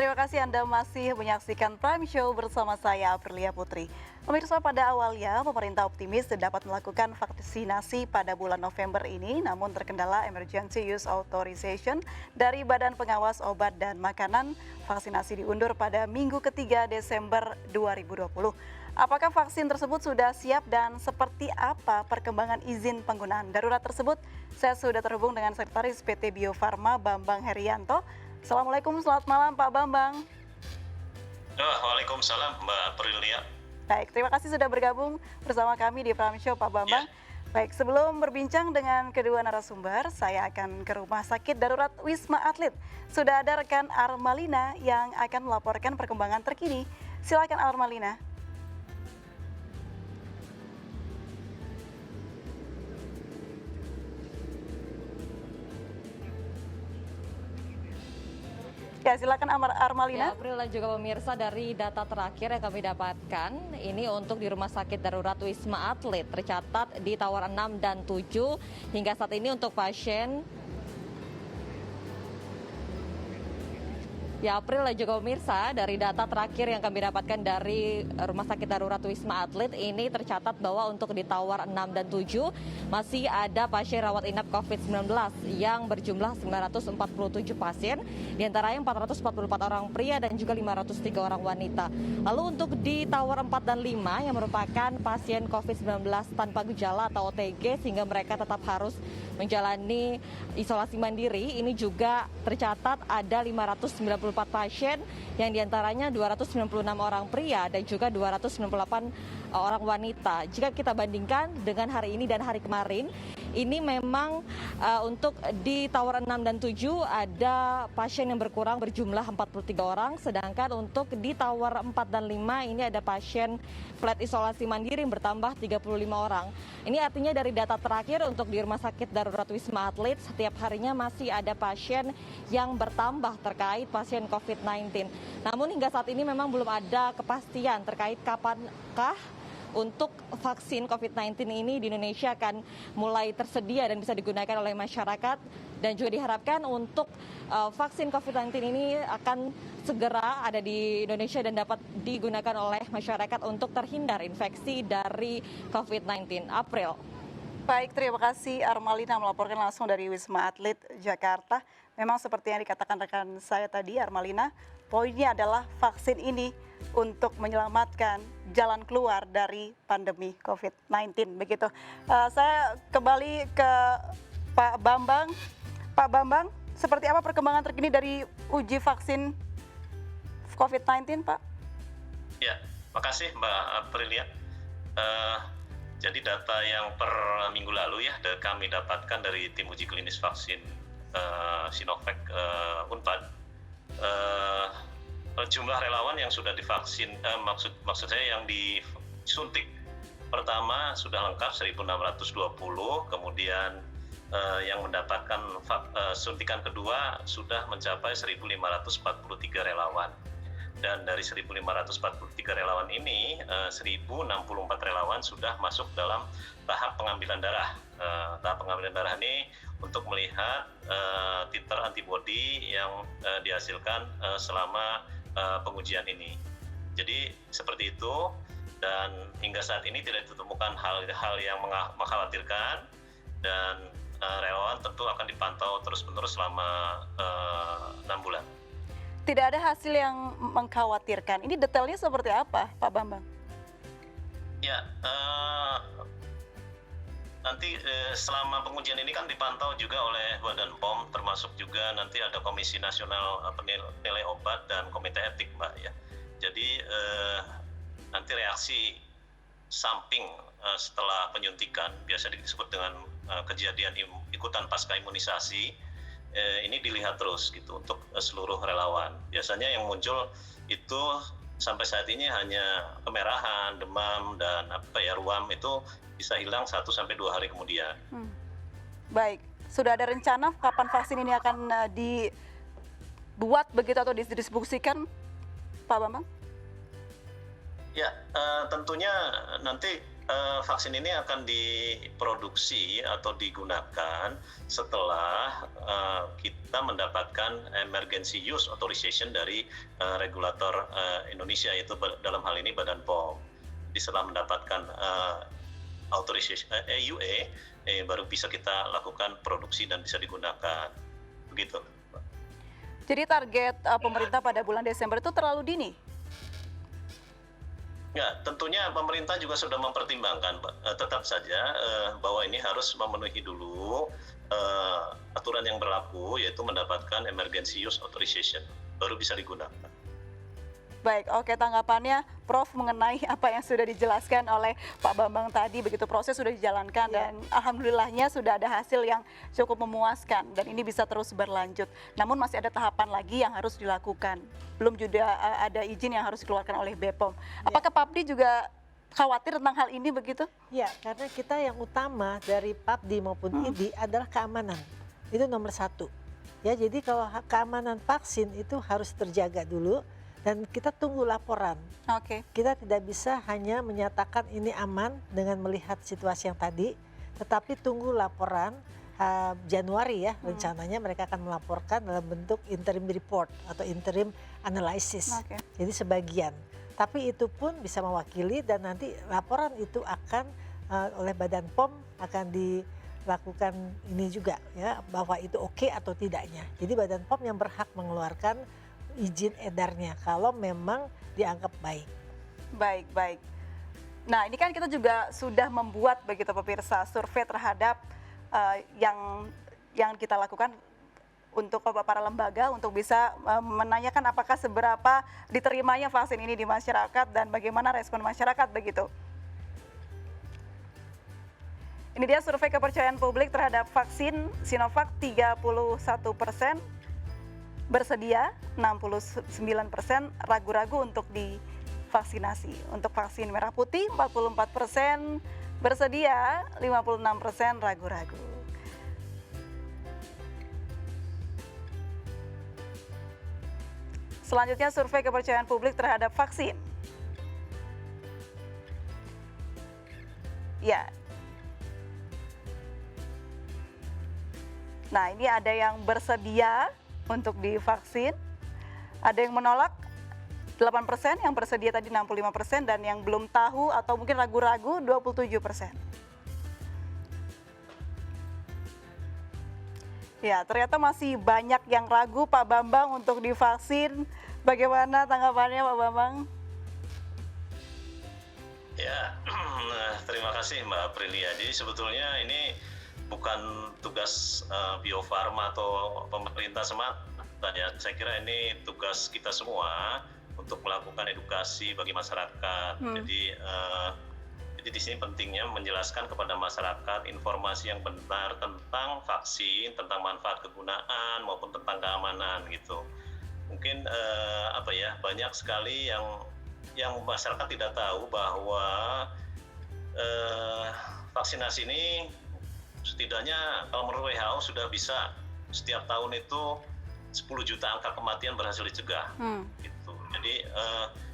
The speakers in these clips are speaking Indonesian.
terima kasih Anda masih menyaksikan Prime Show bersama saya, Aprilia Putri. Pemirsa, pada awalnya pemerintah optimis dapat melakukan vaksinasi pada bulan November ini, namun terkendala Emergency Use Authorization dari Badan Pengawas Obat dan Makanan. Vaksinasi diundur pada Minggu ketiga Desember 2020. Apakah vaksin tersebut sudah siap dan seperti apa perkembangan izin penggunaan darurat tersebut? Saya sudah terhubung dengan Sekretaris PT Bio Farma Bambang Herianto. Assalamualaikum, selamat malam Pak Bambang. Waalaikumsalam Mbak Aprilia. Baik, terima kasih sudah bergabung bersama kami di Prime Show Pak Bambang. Baik, sebelum berbincang dengan kedua narasumber, saya akan ke Rumah Sakit Darurat Wisma Atlet. Sudah ada rekan Armalina yang akan melaporkan perkembangan terkini. Silakan Armalina. Ya, silakan Armalina. Ya, April dan juga pemirsa, dari data terakhir yang kami dapatkan, ini untuk di Rumah Sakit Darurat Wisma Atlet tercatat di Tower 6 dan 7 hingga saat ini untuk pasien. Ya, April dan juga pemirsa, dari data terakhir yang kami dapatkan dari Rumah Sakit Darurat Wisma Atlet, ini tercatat bahwa untuk di Tower 6 dan 7 masih ada pasien rawat inap COVID-19 yang berjumlah 947 pasien, diantaranya 444 orang pria dan juga 503 orang wanita. Lalu untuk di Tower 4 dan 5 yang merupakan pasien COVID-19 tanpa gejala atau OTG sehingga mereka tetap harus menjalani isolasi mandiri, ini juga tercatat ada 594 pasien yang diantaranya 296 orang pria dan juga 298 orang wanita. Jika kita bandingkan dengan hari ini dan hari kemarin, ini memang untuk di Tower 6 dan 7 ada pasien yang berkurang berjumlah 43 orang, sedangkan untuk di Tower 4 dan 5 ini ada pasien flat isolasi mandiri yang bertambah 35 orang. Ini artinya dari data terakhir untuk di Rumah Sakit Darurat Wisma Atlet, setiap harinya masih ada pasien yang bertambah terkait pasien COVID-19. Namun hingga saat ini memang belum ada kepastian terkait kapankah untuk vaksin COVID-19 ini di Indonesia akan mulai tersedia dan bisa digunakan oleh masyarakat, dan juga diharapkan untuk vaksin COVID-19 ini akan segera ada di Indonesia dan dapat digunakan oleh masyarakat untuk terhindar infeksi dari COVID-19. April. Baik, terima kasih Armalina melaporkan langsung dari Wisma Atlet Jakarta. Memang seperti yang dikatakan rekan saya tadi, Armalina, poinnya adalah vaksin ini untuk menyelamatkan jalan keluar dari pandemi COVID-19. Begitu. Saya kembali ke Pak Bambang. Pak Bambang, seperti apa perkembangan terkini dari uji vaksin COVID-19, Pak? Ya, makasih Mbak Aprilia. Jadi data yang per minggu lalu ya kami dapatkan dari tim uji klinis vaksin Sinovac Unpad, jumlah relawan yang sudah divaksin, maksud saya yang disuntik pertama sudah lengkap 1.620, kemudian yang mendapatkan suntikan kedua sudah mencapai 1.543 relawan. Dan dari 1.543 relawan ini, 1.064 relawan sudah masuk dalam tahap pengambilan darah. Tahap pengambilan darah ini untuk melihat titer antibodi yang dihasilkan selama pengujian ini. Jadi seperti itu, dan hingga saat ini tidak ditemukan hal-hal yang mengkhawatirkan, dan relawan tentu akan dipantau terus-menerus selama 6 bulan. Tidak ada hasil yang mengkhawatirkan. Ini detailnya seperti apa, Pak Bambang? Ya, nanti selama pengujian ini kan dipantau juga oleh Badan POM, termasuk juga nanti ada Komisi Nasional Penilai Obat dan Komite Etik, Mbak ya. Jadi nanti reaksi samping setelah penyuntikan, biasa disebut dengan kejadian ikutan pasca imunisasi, ini dilihat terus gitu untuk seluruh relawan. Biasanya yang muncul itu sampai saat ini hanya kemerahan, demam, dan ruam itu bisa hilang 1-2 hari kemudian. Baik, sudah ada rencana kapan vaksin ini akan dibuat begitu atau didistribusikan, Pak Bambang? Ya, tentunya nanti Vaksin ini akan diproduksi atau digunakan setelah kita mendapatkan emergency use authorization dari regulator Indonesia, yaitu dalam hal ini Badan POM. Jadi setelah mendapatkan authorization EUA, baru bisa kita lakukan produksi dan bisa digunakan. Begitu. Jadi target pemerintah pada bulan Desember itu terlalu dini? Ya, tentunya pemerintah juga sudah mempertimbangkan, tetap saja bahwa ini harus memenuhi dulu aturan yang berlaku, yaitu mendapatkan emergency use authorization, baru bisa digunakan. Baik, oke, tanggapannya Prof mengenai apa yang sudah dijelaskan oleh Pak Bambang tadi, begitu proses sudah dijalankan dan alhamdulillahnya sudah ada hasil yang cukup memuaskan dan ini bisa terus berlanjut. Namun masih ada tahapan lagi yang harus dilakukan. Belum juga ada izin yang harus dikeluarkan oleh BPOM. Apakah PAPDI juga khawatir tentang hal ini begitu? Ya, karena kita yang utama dari PAPDI maupun IDI adalah keamanan. Itu nomor satu. Ya, jadi kalau keamanan vaksin itu harus terjaga dulu. Dan kita tunggu laporan. Oke. Kita tidak bisa hanya menyatakan ini aman dengan melihat situasi yang tadi, tetapi tunggu laporan Januari ya, rencananya mereka akan melaporkan dalam bentuk interim report atau interim analysis. Oke. Jadi sebagian. Tapi itu pun bisa mewakili dan nanti laporan itu akan oleh Badan POM akan dilakukan ini juga ya, bahwa itu oke atau tidaknya. Jadi Badan POM yang berhak mengeluarkan izin edarnya kalau memang dianggap baik. Baik. Nah, ini kan kita juga sudah membuat begitu pemirsa survei terhadap yang kita lakukan untuk para lembaga untuk bisa menanyakan apakah seberapa diterimanya vaksin ini di masyarakat dan bagaimana respon masyarakat begitu. Ini dia survei kepercayaan publik terhadap vaksin Sinovac, 31%. Bersedia 69%, ragu-ragu untuk divaksinasi. Untuk vaksin merah putih 44%, bersedia 56%, ragu-ragu. Selanjutnya survei kepercayaan publik terhadap vaksin. Ya. Nah, ini ada yang bersedia untuk divaksin, ada yang menolak 8%, yang bersedia tadi 65%, dan yang belum tahu atau mungkin ragu-ragu 27%. Ya, ternyata masih banyak yang ragu Pak Bambang untuk divaksin. Bagaimana tanggapannya Pak Bambang? Ya, terima kasih Mbak Aprilia. Jadi sebetulnya ini bukan tugas Bio Farma atau pemerintah semata ya. Saya kira ini tugas kita semua untuk melakukan edukasi bagi masyarakat. Jadi di sini pentingnya menjelaskan kepada masyarakat informasi yang benar tentang vaksin, tentang manfaat kegunaan maupun tentang keamanan gitu. Mungkin banyak sekali yang masyarakat tidak tahu bahwa vaksinasi ini setidaknya kalau menurut WHO sudah bisa setiap tahun itu 10 juta angka kematian berhasil dicegah. Gitu. Jadi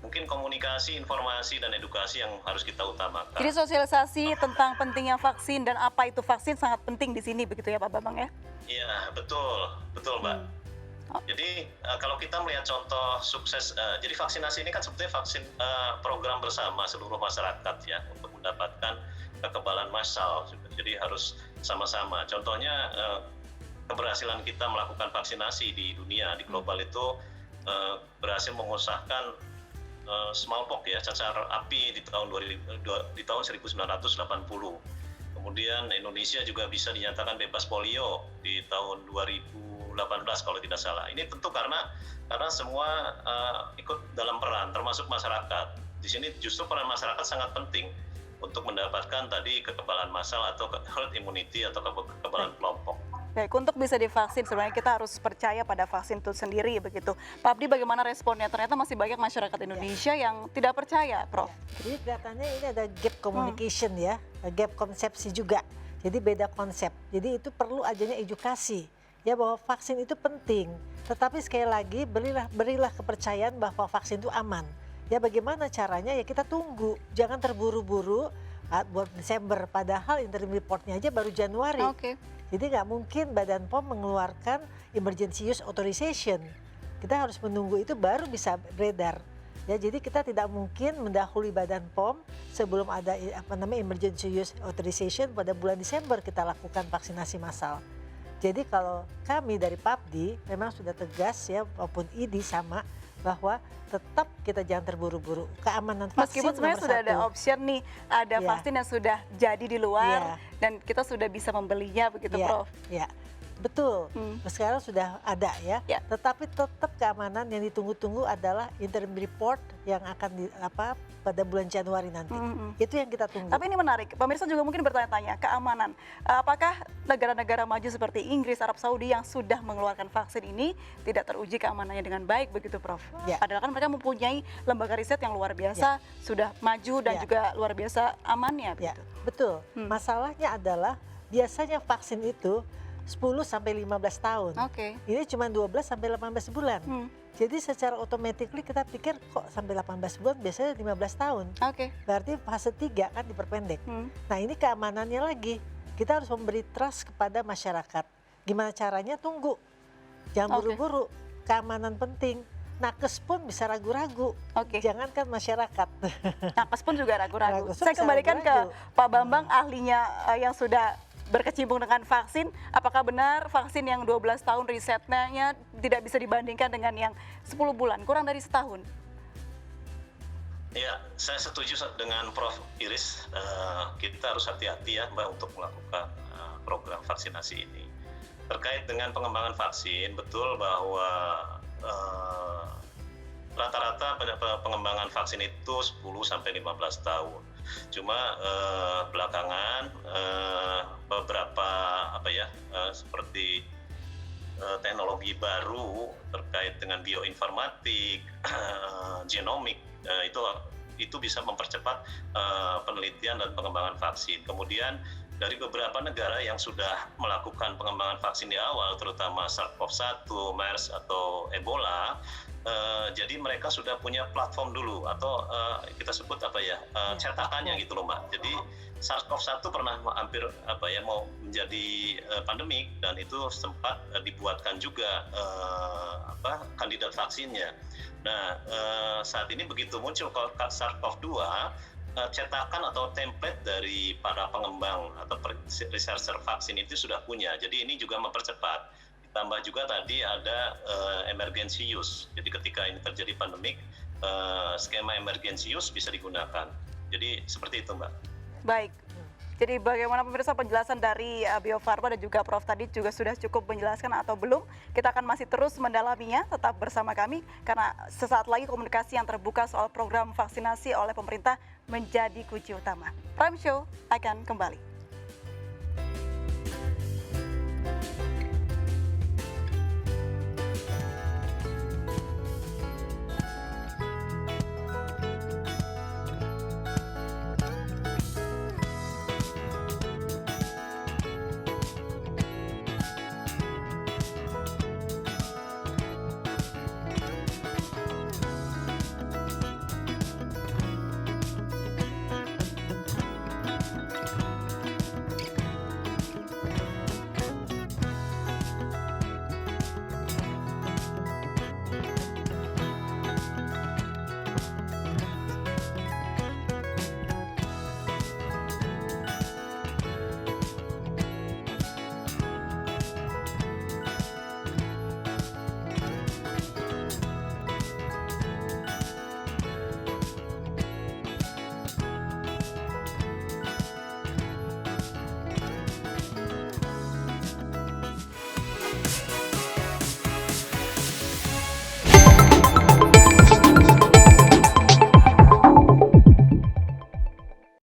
mungkin komunikasi, informasi, dan edukasi yang harus kita utamakan. Jadi sosialisasi tentang pentingnya vaksin dan apa itu vaksin sangat penting di sini begitu ya Pak Bambang ya? Iya, betul Mbak. Jadi kalau kita melihat contoh sukses, jadi vaksinasi ini kan sebetulnya vaksin program bersama seluruh masyarakat ya untuk mendapatkan kekebalan massal. Jadi harus sama-sama. Contohnya keberhasilan kita melakukan vaksinasi di dunia, di global itu berhasil mengusahakan smallpox ya, cacar api di tahun 1980. Kemudian Indonesia juga bisa dinyatakan bebas polio di tahun 2018 kalau tidak salah. Ini tentu karena semua ikut dalam peran, termasuk masyarakat. Di sini justru peran masyarakat sangat penting untuk mendapatkan tadi kekebalan massal atau herd immunity atau kekebalan kelompok. Baik, untuk bisa divaksin sebenarnya kita harus percaya pada vaksin itu sendiri begitu. Pak Abdi, bagaimana responnya? Ternyata masih banyak masyarakat Indonesia yang tidak percaya, Prof. Jadi kelihatannya ini ada gap communication ya, gap konsepsi juga. Jadi beda konsep. Jadi itu perlu adanya edukasi ya bahwa vaksin itu penting. Tetapi sekali lagi berilah kepercayaan bahwa vaksin itu aman. Ya bagaimana caranya ya kita tunggu, jangan terburu-buru buat Desember, padahal interim reportnya aja baru Januari. Oke. Jadi nggak mungkin Badan POM mengeluarkan emergency use authorization. Kita harus menunggu itu baru bisa beredar. Ya, jadi kita tidak mungkin mendahului Badan POM sebelum ada emergency use authorization. Pada bulan Desember kita lakukan vaksinasi massal. Jadi kalau kami dari PAPDI memang sudah tegas ya, maupun ID sama, bahwa tetap kita jangan terburu-buru. Keamanan vaksin Meskipun sebenarnya nomor sudah ada satu. option nih, ada Iya. vaksin yang sudah jadi di luar Iya. dan kita sudah bisa membelinya begitu, Iya, Prof. ya, betul. Hmm. Sekarang sudah ada ya. Ya. Tetapi tetap keamanan yang ditunggu-tunggu adalah interim report yang akan pada bulan Januari nanti. Itu yang kita tunggu. Tapi ini menarik, pemirsa juga mungkin bertanya-tanya, keamanan. Apakah negara-negara maju seperti Inggris, Arab Saudi yang sudah mengeluarkan vaksin ini tidak teruji keamanannya dengan baik begitu, Prof? Ya. Padahal kan mereka mempunyai lembaga riset yang luar biasa, sudah maju dan Ya. juga luar biasa amannya Ya, begitu. betul. Masalahnya adalah biasanya vaksin itu 10 sampai 15 tahun. Oke. Ini cuma 12 sampai 18 bulan. Jadi secara automatically kita pikir kok sampai 18 bulan, biasanya 15 tahun. Oke. Berarti fase 3 kan diperpendek. Hmm. Nah, ini keamanannya lagi. Kita harus memberi trust kepada masyarakat. Gimana caranya? Tunggu. Jangan Oke. buru-buru. Keamanan penting. Nakes pun bisa ragu-ragu. Oke. Jangankan masyarakat. Nakes pun juga ragu-ragu. Nakes Saya bisa kembalikan ragu-ragu. ke Pak Bambang, ahlinya yang sudah berkecimpung dengan vaksin. Apakah benar vaksin yang 12 tahun risetnya tidak bisa dibandingkan dengan yang 10 bulan, kurang dari setahun? Ya, saya setuju dengan Prof. Iris. Kita harus hati-hati ya, Mbak, untuk melakukan program vaksinasi ini. Terkait dengan pengembangan vaksin, betul bahwa rata-rata pengembangan vaksin itu 10 sampai 15 tahun. Cuma belakangan beberapa seperti teknologi baru terkait dengan bioinformatik, genomik, itu bisa mempercepat penelitian dan pengembangan vaksin. Kemudian dari beberapa negara yang sudah melakukan pengembangan vaksin di awal, terutama SARS-CoV-1, MERS atau Ebola, jadi mereka sudah punya platform dulu atau kita sebut cetakannya gitu loh, Mbak. Jadi SARS-CoV-1 pernah hampir mau menjadi pandemik dan itu sempat dibuatkan juga kandidat vaksinnya. Nah, saat ini begitu muncul SARS-CoV-2, cetakan atau template dari para pengembang atau researcher vaksin itu sudah punya. Jadi ini juga mempercepat. Ditambah juga tadi ada emergency use. Jadi ketika ini terjadi pandemik, skema emergency use bisa digunakan. Jadi seperti itu, Mbak. Baik. Jadi bagaimana pemirsa penjelasan dari Bio Farma dan juga Prof tadi juga sudah cukup menjelaskan atau belum? Kita akan masih terus mendalaminya, tetap bersama kami karena sesaat lagi komunikasi yang terbuka soal program vaksinasi oleh pemerintah menjadi kunci utama. Prime Show akan kembali.